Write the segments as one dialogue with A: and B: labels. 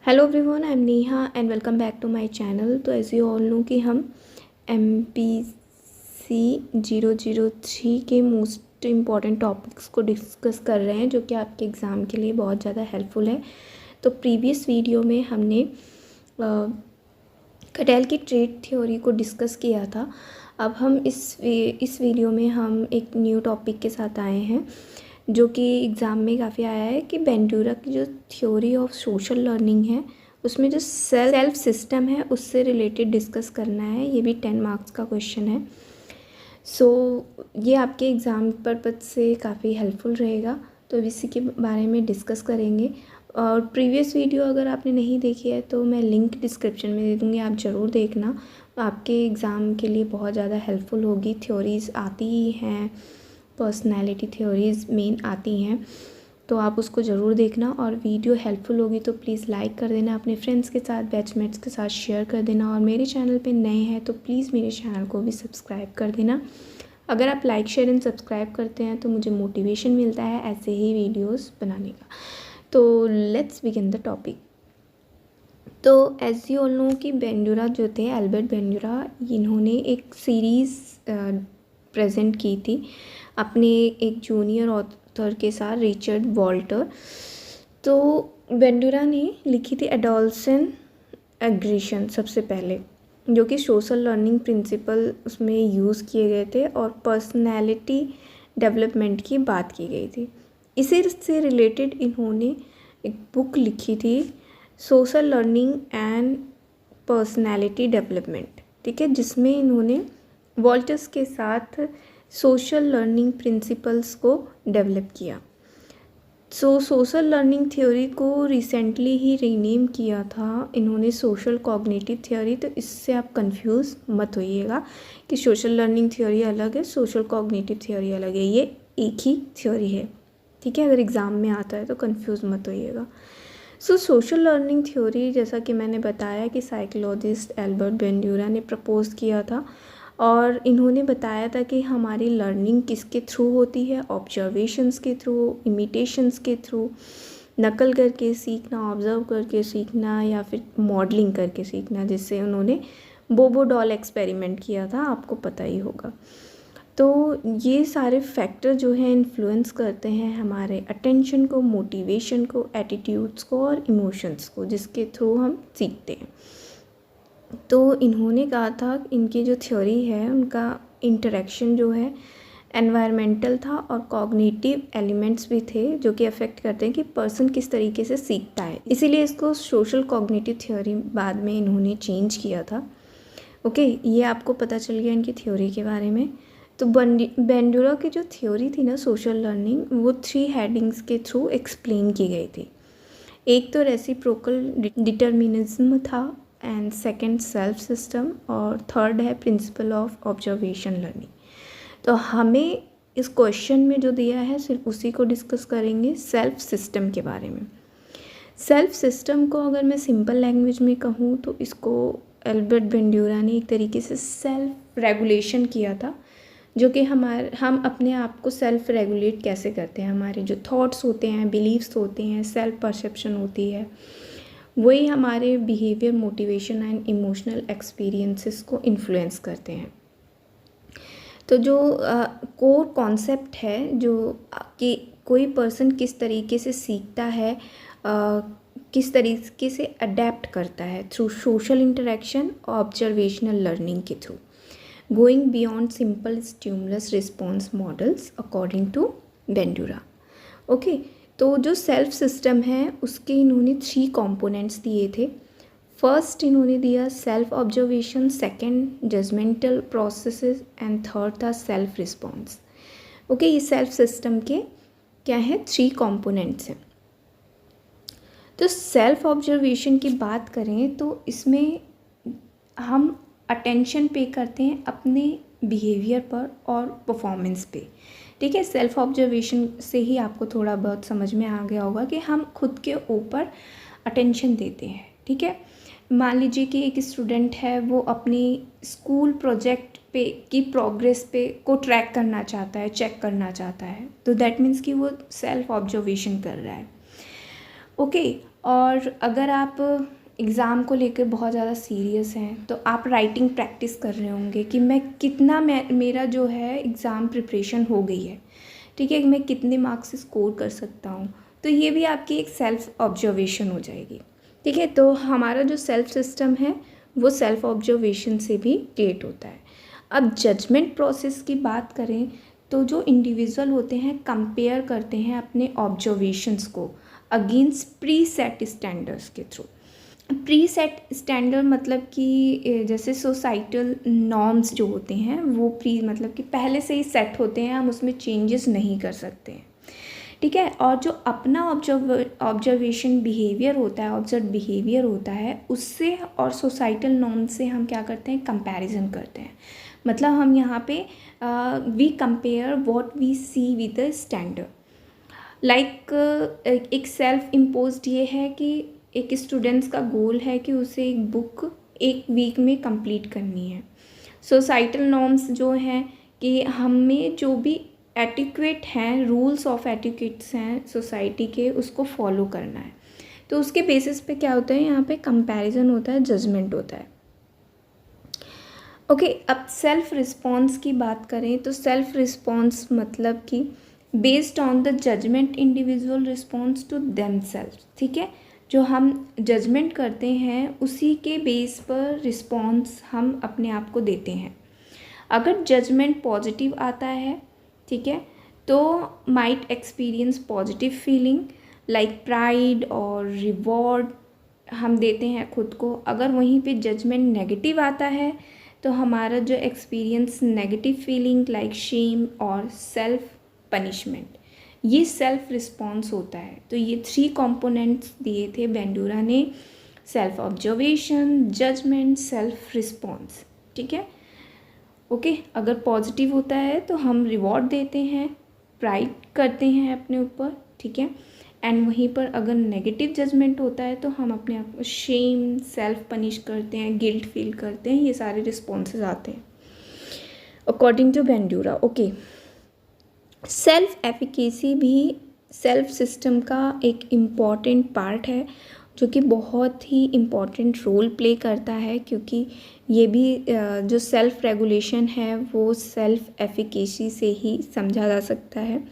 A: Hello everyone, I am Neha and welcome back to my channel. तो as you all know कि हम MPC 003 के most important topics को discuss कर रहे हैं, जो कि आपके एग्ज़ाम के लिए बहुत ज़्यादा हेल्पफुल है। तो प्रीवियस वीडियो में हमने कटेल की ट्रेड थ्योरी को डिस्कस किया था। अब हम इस वीडियो में हम एक न्यू टॉपिक के साथ आए हैं, जो कि एग्ज़ाम में काफ़ी आया है कि बेंडूरा की जो थ्योरी ऑफ सोशल लर्निंग है, उसमें जो सेल्फ सिस्टम है उससे रिलेटेड डिस्कस करना है। ये भी 10 मार्क्स का क्वेश्चन है। ये आपके एग्ज़ाम पर्पज़ से काफ़ी हेल्पफुल रहेगा। तो इसी के बारे में डिस्कस करेंगे। और प्रीवियस वीडियो अगर आपने नहीं देखी है तो मैं लिंक डिस्क्रिप्शन में दे दूँगी, आप ज़रूर देखना। आपके एग्ज़ाम के लिए बहुत ज़्यादा हेल्पफुल होगी। थ्योरीज़ आती ही हैं, पर्सनैलिटी थ्योरीज़ मेन आती हैं, तो आप उसको ज़रूर देखना। और वीडियो हेल्पफुल होगी तो प्लीज़ लाइक कर देना, अपने फ्रेंड्स के साथ, बैचमेट्स के साथ शेयर कर देना। और मेरे चैनल पे नए हैं तो प्लीज़ मेरे चैनल को भी सब्सक्राइब कर देना। अगर आप लाइक, शेयर एंड सब्सक्राइब करते हैं तो मुझे मोटिवेशन मिलता है ऐसे ही वीडियोस बनाने का। तो लेट्स बिगिन द टॉपिक। तो एज यू ऑल नो कि बेंडूरा जो थे, एल्बर्ट बेंडूरा, इन्होंने एक सीरीज़ प्रेजेंट की थी अपने एक जूनियर ऑथर के साथ, रिचर्ड वॉल्टर। तो बेंडूरा ने लिखी थी एडोलसेंट एग्रेशन सबसे पहले, जो कि सोशल लर्निंग प्रिंसिपल उसमें यूज़ किए गए थे और पर्सनैलिटी डेवलपमेंट की बात की गई थी। इसी से रिलेटेड इन्होंने एक बुक लिखी थी, social learning and personality development, ठीक है, जिसमें इन्होंने वॉल्टर्स के साथ सोशल लर्निंग प्रिंसिपल्स को डेवलप किया। सोशल लर्निंग थ्योरी को रिसेंटली ही रीनेम किया था इन्होंने सोशल कॉग्निटिव थ्योरी। तो इससे आप कंफ्यूज मत होइएगा कि सोशल लर्निंग थ्योरी अलग है, सोशल कॉग्निटिव थ्योरी अलग है। ये एक ही थ्योरी है, ठीक है। अगर एग्ज़ाम में आता है तो कंफ्यूज मत होइएगा। सोशल लर्निंग थ्योरी, जैसा कि मैंने बताया कि साइकोलॉजिस्ट एल्बर्ट बेंडूरा ने प्रपोज किया था, और इन्होंने बताया था कि हमारी लर्निंग किसके थ्रू होती है, ऑब्जर्वेशंस के थ्रू, इमिटेशंस के थ्रू, नकल करके सीखना, ऑब्ज़र्व करके सीखना, या फिर मॉडलिंग करके सीखना, जिससे उन्होंने बोबो डॉल एक्सपेरिमेंट किया था, आपको पता ही होगा। तो ये सारे फैक्टर जो हैं इन्फ्लुएंस करते हैं हमारे अटेंशन को, मोटिवेशन को, एटीट्यूड्स को और इमोशंस को, जिसके थ्रू हम सीखते हैं। तो इन्होंने कहा था इनकी जो थ्योरी है उनका इंटरेक्शन जो है एनवायरमेंटल था और कॉग्निटिव एलिमेंट्स भी थे, जो कि अफेक्ट करते हैं कि पर्सन किस तरीके से सीखता है। इसीलिए इसको सोशल कॉग्निटिव थ्योरी बाद में इन्होंने चेंज किया था। ओके, ये आपको पता चल गया इनकी थ्योरी के बारे में। तो बेंडूरा की जो थ्योरी थी ना सोशल लर्निंग, वो 3 हेडिंग्स के थ्रू एक्सप्लेन की गई थी। एक तो रेसिप्रोकल डिटर्मिनिज्म था, एंड सेकंड सेल्फ सिस्टम, और थर्ड है प्रिंसिपल ऑफ ऑब्जर्वेशन लर्निंग। तो हमें इस क्वेश्चन में जो दिया है सिर्फ उसी को डिस्कस करेंगे, सेल्फ सिस्टम के बारे में। सेल्फ सिस्टम को अगर मैं सिंपल लैंग्वेज में कहूँ तो इसको एल्बर्ट बेंडूरा ने एक तरीके से सेल्फ रेगुलेशन किया था, जो कि हम अपने आप को सेल्फ रेगुलेट कैसे करते हैं। हमारे जो थॉट्स होते हैं, बिलीव्स होते हैं, सेल्फ परसेप्शन होती है, वही हमारे behaviour, motivation and emotional experiences को इन्फ्लुएंस करते हैं। तो जो कोर कॉन्सेप्ट है, जो कि कोई पर्सन किस तरीके से सीखता है, किस तरीके से अडेप्ट करता है through social interaction, observational learning के through, going beyond simple stimulus response models according to Bandura. Okay, तो जो सेल्फ सिस्टम है उसके इन्होंने 3 कंपोनेंट्स दिए थे। फर्स्ट इन्होंने दिया self observation, second judgemental processes, and third था सेल्फ रिस्पॉन्स। ओके, ये सेल्फ सिस्टम के क्या है, 3 कंपोनेंट्स हैं। तो सेल्फ ऑब्जर्वेशन की बात करें तो इसमें हम अटेंशन पे करते हैं अपने बिहेवियर पर और परफॉर्मेंस पे, ठीक है। सेल्फ ऑब्जर्वेशन से ही आपको थोड़ा बहुत समझ में आ गया होगा कि हम खुद के ऊपर अटेंशन देते हैं, ठीक है। मान लीजिए कि एक स्टूडेंट है, वो अपनी स्कूल प्रोजेक्ट पे की प्रोग्रेस पे को ट्रैक करना चाहता है, चेक करना चाहता है, तो दैट मीन्स कि वो सेल्फ ऑब्जर्वेशन कर रहा है। ओके, और अगर आप एग्ज़ाम को लेकर बहुत ज़्यादा सीरियस हैं तो आप राइटिंग प्रैक्टिस कर रहे होंगे कि मेरा जो है एग्ज़ाम प्रिपरेशन हो गई है, ठीक है, मैं कितने मार्क्स स्कोर कर सकता हूँ। तो ये भी आपकी एक सेल्फ ऑब्जर्वेशन हो जाएगी, ठीक है। तो हमारा जो सेल्फ सिस्टम है वो सेल्फ ऑब्जर्वेशन से भी क्रिएट होता है। अब जजमेंट प्रोसेस की बात करें तो जो इंडिविजुअल होते हैं कंपेयर करते हैं अपने ऑब्जर्वेशंस को अगेंस्ट प्री सेट स्टैंडर्ड्स के थ्रू। प्री सेट स्टैंडर्ड मतलब कि जैसे सोसाइटल नॉर्म्स जो होते हैं वो मतलब कि पहले से ही सेट होते हैं, हम उसमें चेंजेस नहीं कर सकते हैं, ठीक है। और जो अपना ऑब्जर्वेशन बिहेवियर होता है, ऑब्जर्व बिहेवियर होता है, उससे और सोसाइटल नॉर्म से हम क्या करते हैं, कंपैरिजन करते हैं। मतलब हम यहाँ पे we compare what we see with the standard. Like एक सेल्फ इम्पोज्ड ये है कि एक स्टूडेंट्स का गोल है कि उसे एक बुक एक वीक में कंप्लीट करनी है। सोसाइटल नॉर्म्स जो हैं कि हमें जो भी एटिक्वेट हैं, रूल्स ऑफ एटिक्वेट्स हैं सोसाइटी के, उसको फॉलो करना है। तो उसके बेसिस पे क्या होता है, यहाँ पे कंपैरिजन होता है, जजमेंट होता है। ओके, अब सेल्फ रिस्पॉन्स की बात करें तो सेल्फ रिस्पॉन्स मतलब कि based on the judgement individual response to themselves, ठीक है। जो हम जजमेंट करते हैं उसी के बेस पर रिस्पॉन्स हम अपने आप को देते हैं। अगर जजमेंट पॉजिटिव आता है, ठीक है, तो might experience positive feeling like pride और रिवॉर्ड हम देते हैं खुद को। अगर वहीं पे जजमेंट नेगेटिव आता है तो हमारा जो experience negative feeling like shame और सेल्फ पनिशमेंट, ये सेल्फ रिस्पॉन्स होता है। तो ये 3 कंपोनेंट्स दिए थे बेंडूरा ने, self observation, judgement, self response, ठीक है। ओके, अगर पॉजिटिव होता है तो हम रिवॉर्ड देते हैं, प्राइड करते हैं अपने ऊपर, ठीक है। एंड वहीं पर अगर नेगेटिव जजमेंट होता है तो हम अपने आप को शेम, सेल्फ पनिश करते हैं, गिल्ट फील करते हैं, ये सारे रिस्पॉन्सेज आते हैं according to Bandura. Okay, self efficacy भी सेल्फ सिस्टम का एक इम्पॉर्टेंट पार्ट है, जो कि बहुत ही इम्पॉर्टेंट रोल प्ले करता है, क्योंकि ये भी जो सेल्फ रेगुलेशन है वो सेल्फ एफिकेसी से ही समझा जा सकता है।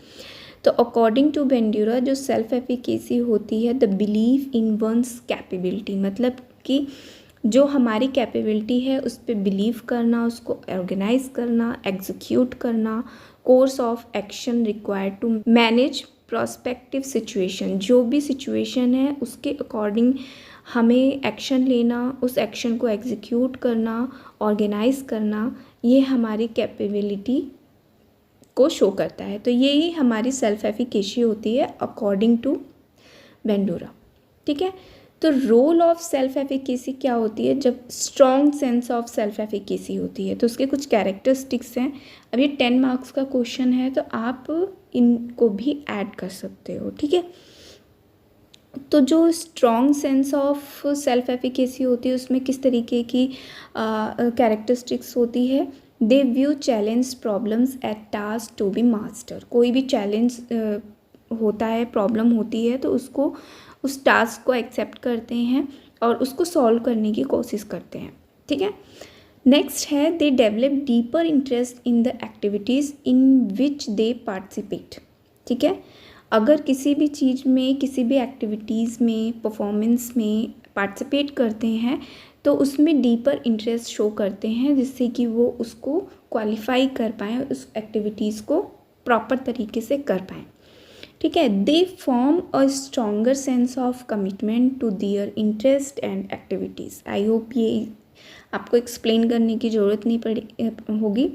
A: तो अकॉर्डिंग टू बेंडूरा जो सेल्फ एफिकेसी होती है the believe in one's capability, मतलब कि जो हमारी कैपेबिलिटी है उस पर बिलीव करना, उसको ऑर्गेनाइज करना, एग्जीक्यूट करना, course of action required to manage prospective situation, जो भी सिचुएशन है उसके अकॉर्डिंग हमें एक्शन लेना, उस एक्शन को एग्जीक्यूट करना, ऑर्गेनाइज करना, ये हमारी कैपेबिलिटी को शो करता है। तो ये ही हमारी सेल्फ एफिकेसी होती है अकॉर्डिंग टू बेंडूरा, ठीक है। तो रोल ऑफ सेल्फ एफिकेसी क्या होती है, जब strong sense of self efficacy होती है तो उसके कुछ कैरेक्टरिस्टिक्स हैं। अब ये 10 मार्क्स का क्वेश्चन है तो आप इनको भी ऐड कर सकते हो, ठीक है। तो जो strong sense of self efficacy होती है उसमें किस तरीके की कैरेक्टरिस्टिक्स होती है, they view challenge problems at task to be master. कोई भी चैलेंज होता है, प्रॉब्लम होती है तो उसको, उस टास्क को एक्सेप्ट करते हैं और उसको सॉल्व करने की कोशिश करते हैं, ठीक है। नेक्स्ट है they develop deeper interest in the activities in which they participate, ठीक है। अगर किसी भी चीज़ में, किसी भी एक्टिविटीज़ में, परफॉर्मेंस में पार्टिसिपेट करते हैं तो उसमें डीपर इंटरेस्ट शो करते हैं, जिससे कि वो उसको क्वालिफाई कर पाएँ, उस एक्टिविटीज़ को प्रॉपर तरीके से कर पाएँ, ठीक है। They form a stronger sense of commitment to their interest and activities. I hope ये आपको एक्सप्लेन करने की ज़रूरत नहीं पड़ी होगी।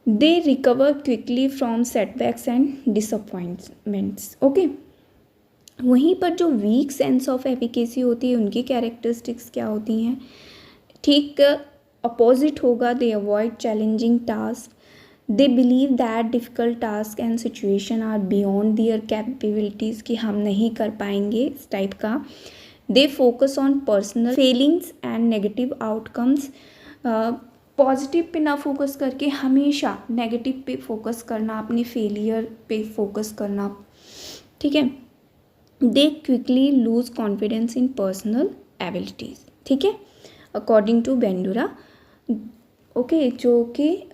A: They recover quickly from setbacks and disappointments, okay. वहीं पर जो वीक सेंस ऑफ एफिकेसी होती है उनकी कैरेक्टरिस्टिक्स क्या होती हैं, ठीक अपोजिट होगा। They avoid challenging task, they believe that difficult task and situation are beyond their capabilities, कि हम नहीं कर पाएंगे इस टाइप का। They focus on personal feelings and negative outcomes, positive पे ना फोकस करके हमेशा नेगेटिव पे फोकस करना, अपनी फेलियर पे फोकस करना, ठीक है। दे quickly loose confidence in personal abilities, ठीक है, अकॉर्डिंग टू बेंडूरा। ओके, जो कि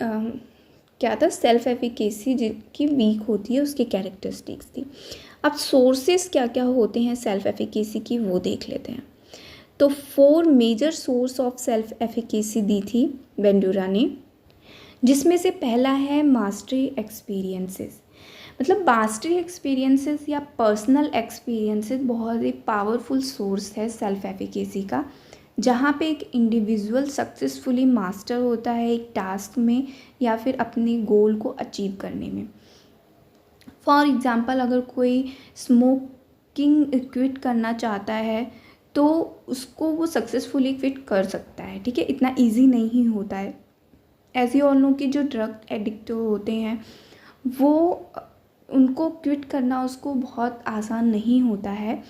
A: क्या था, सेल्फ एफिकेसी जिनकी वीक होती है उसकी कैरेक्टरिस्टिक्स थी। अब सोर्सेस क्या क्या होते हैं सेल्फ एफिकेसी की वो देख लेते हैं। तो 4 major source of self efficacy दी थी बेंडूरा ने, जिसमें से पहला है मास्टरी एक्सपीरियंसेस। मतलब मास्टरी एक्सपीरियंसेस या पर्सनल एक्सपीरियंसेस बहुत ही पावरफुल सोर्स है सेल्फ एफिकेसी का, जहाँ पे एक इंडिविजुअल सक्सेसफुली मास्टर होता है एक टास्क में या फिर अपने गोल को अचीव करने में। फॉर एग्ज़ाम्पल, अगर कोई स्मोकिंग क्विट करना चाहता है तो उसको वो सक्सेसफुली क्विट कर सकता है, ठीक है, इतना इजी नहीं होता है। ऐसे और लोग कि जो ड्रग एडिक्ट होते हैं वो उनको क्विट करना उसको बहुत आसान नहीं होता है,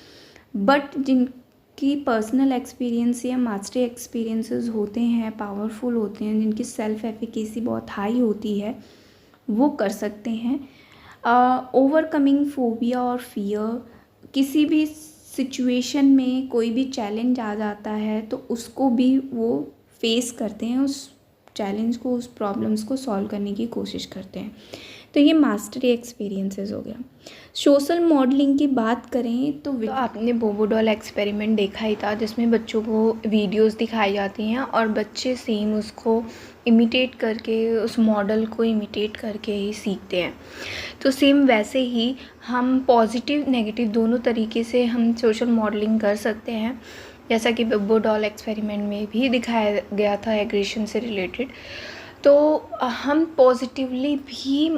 A: बट जिनकी पर्सनल एक्सपीरियंस या मास्टरी एक्सपीरियंसेस होते हैं, पावरफुल होते हैं, जिनकी सेल्फ एफिकेसी बहुत हाई होती है, वो कर सकते हैं। ओवरकमिंग फोबिया और फियर, किसी भी सिचुएशन में कोई भी चैलेंज आ जाता है तो उसको भी वो फेस करते हैं, उस चैलेंज को, उस प्रॉब्लम्स को सॉल्व करने की कोशिश करते हैं। तो ये मास्टरी एक्सपीरियंसेस हो गया। सोशल मॉडलिंग की बात करें तो आपने बोबो डॉल एक्सपेरिमेंट देखा ही था, जिसमें बच्चों को वीडियोस दिखाई जाती हैं और बच्चे सेम उसको इमिटेट करके, उस मॉडल को इमिटेट करके ही सीखते हैं। तो सेम वैसे ही हम पॉजिटिव नेगेटिव दोनों तरीके से हम सोशल मॉडलिंग कर सकते हैं, जैसा कि बोबो डॉल एक्सपेरिमेंट में भी दिखाया गया था एग्रेशन से रिलेटेड। तो हम पॉजिटिवली भी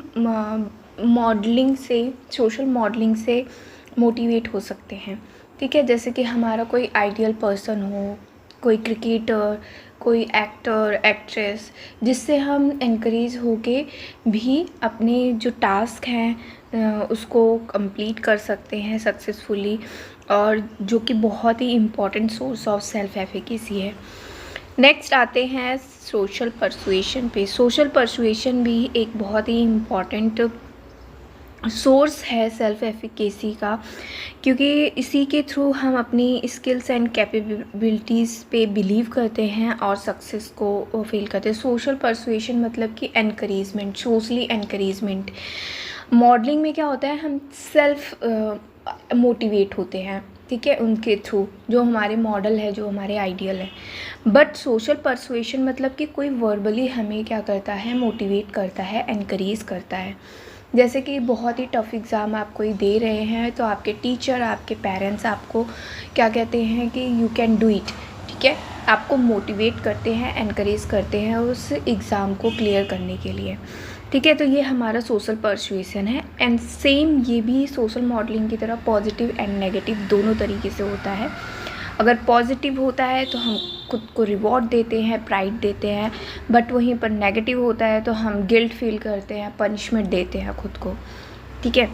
A: मॉडलिंग से, सोशल मॉडलिंग से मोटिवेट हो सकते हैं, ठीक है। जैसे कि हमारा कोई आइडियल पर्सन हो, कोई क्रिकेटर, कोई एक्टर, एक्ट्रेस, जिससे हम एनकरेज होके भी अपने जो टास्क हैं उसको कंप्लीट कर सकते हैं सक्सेसफुली, और जो कि बहुत ही important source of self efficacy है। नेक्स्ट आते हैं सोशल परसुएशन पे। सोशल परसुएशन भी एक बहुत ही इम्पॉर्टेंट सोर्स है सेल्फ एफिकेसी का, क्योंकि इसी के थ्रू हम अपनी स्किल्स एंड कैपेबिलिटीज़ पे बिलीव करते हैं और सक्सेस को फील करते हैं। सोशल परसुएशन मतलब कि एनकरेजमेंट, सोशली एनकरेजमेंट। मॉडलिंग में क्या होता है, हम सेल्फ मोटिवेट होते हैं, ठीक है, उनके थ्रू, जो हमारे मॉडल है, जो हमारे आइडियल है। बट सोशल परसुएशन मतलब कि कोई वर्बली हमें क्या करता है, मोटिवेट करता है, एनकरेज करता है। जैसे कि बहुत ही टफ़ एग्ज़ाम आप कोई दे रहे हैं तो आपके टीचर, आपके पेरेंट्स आपको क्या कहते हैं कि यू कैन डू इट, ठीक है, आपको मोटिवेट करते हैं, एनकरेज करते हैं उस एग्ज़ाम को क्लियर करने के लिए, ठीक है। तो ये हमारा सोशल परसुएशन है। एंड सेम ये भी सोशल मॉडलिंग की तरह पॉजिटिव एंड नेगेटिव दोनों तरीके से होता है। अगर पॉजिटिव होता है तो हम खुद को रिवॉर्ड देते हैं, प्राइड देते हैं, बट वहीं पर नेगेटिव होता है तो हम गिल्ट फील करते हैं, पनिशमेंट देते हैं खुद को, ठीक है।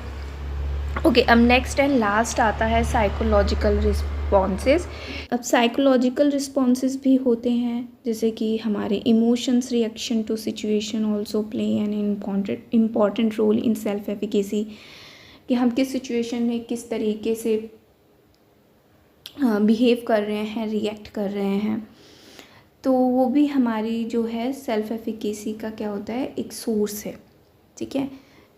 A: ओके, अब नेक्स्ट एंड लास्ट आता है साइकोलॉजिकल रिस्पॉन्सेस। अब साइकोलॉजिकल रिस्पॉन्सेस भी होते हैं, जैसे कि हमारे emotions reaction to situation also play an important role in self efficacy, कि हम किस सिचुएशन में किस तरीके से बिहेव कर रहे हैं, रिएक्ट कर रहे हैं, तो वो भी हमारी जो है सेल्फ एफिकेसी का क्या होता है, एक सोर्स है, ठीक है।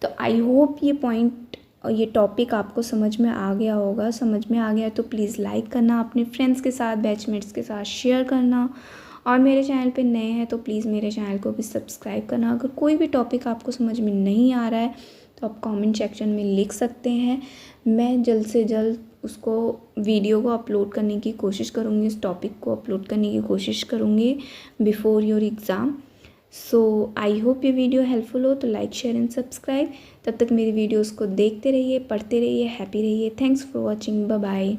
A: तो आई होप ये पॉइंट और ये टॉपिक आपको समझ में आ गया होगा। समझ में आ गया तो प्लीज़ लाइक करना, अपने फ्रेंड्स के साथ, बैचमेट्स के साथ शेयर करना, और मेरे चैनल पे नए हैं तो प्लीज़ मेरे चैनल को भी सब्सक्राइब करना। अगर कोई भी टॉपिक आपको समझ में नहीं आ रहा है तो आप कमेंट सेक्शन में लिख सकते हैं, मैं जल्द से जल्द उसको वीडियो को अपलोड करने की कोशिश करूँगी, उस टॉपिक को अपलोड करने की कोशिश करूँगी before your exam. So I hope ये वीडियो हेल्पफुल हो, तो लाइक, शेयर एंड सब्सक्राइब। तब तक मेरी वीडियोस को देखते रहिए, पढ़ते रहिए, हैप्पी रहिए। Thanks for watching, bye bye.